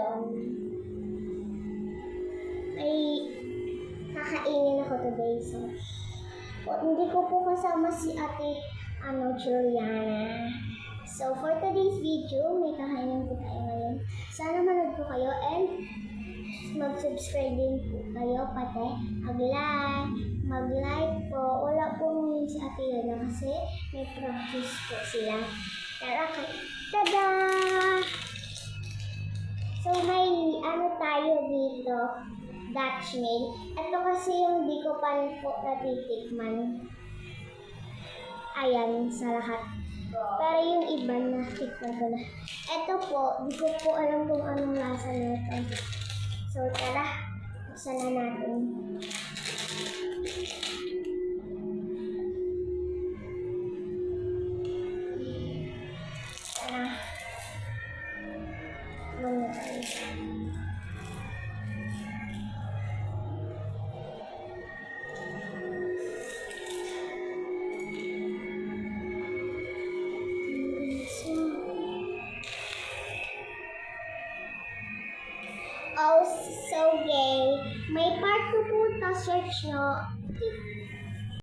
ngayon ay kakainin ako today. So, hindi ko po kasama si ate Juliana. So, for today's video, may kakainin po tayo ngayon. Sana manood po kayo and mag-subscribe din po kayo, pati mag-like po. Wala po ngayon si ate Yana kasi may practice po sila. Tara, tada! So, may tayo dito, Dutch mail. Ito kasi yung di ko pa po natitikman. Ayan, sa lahat. Pero yung iba natikman ko na. Ito po, di ko po alam kung anong lasa nito. So, tara, buksan na natin. Tara. Muna tayo. Oh, so gay. May part 2 po, search nyo.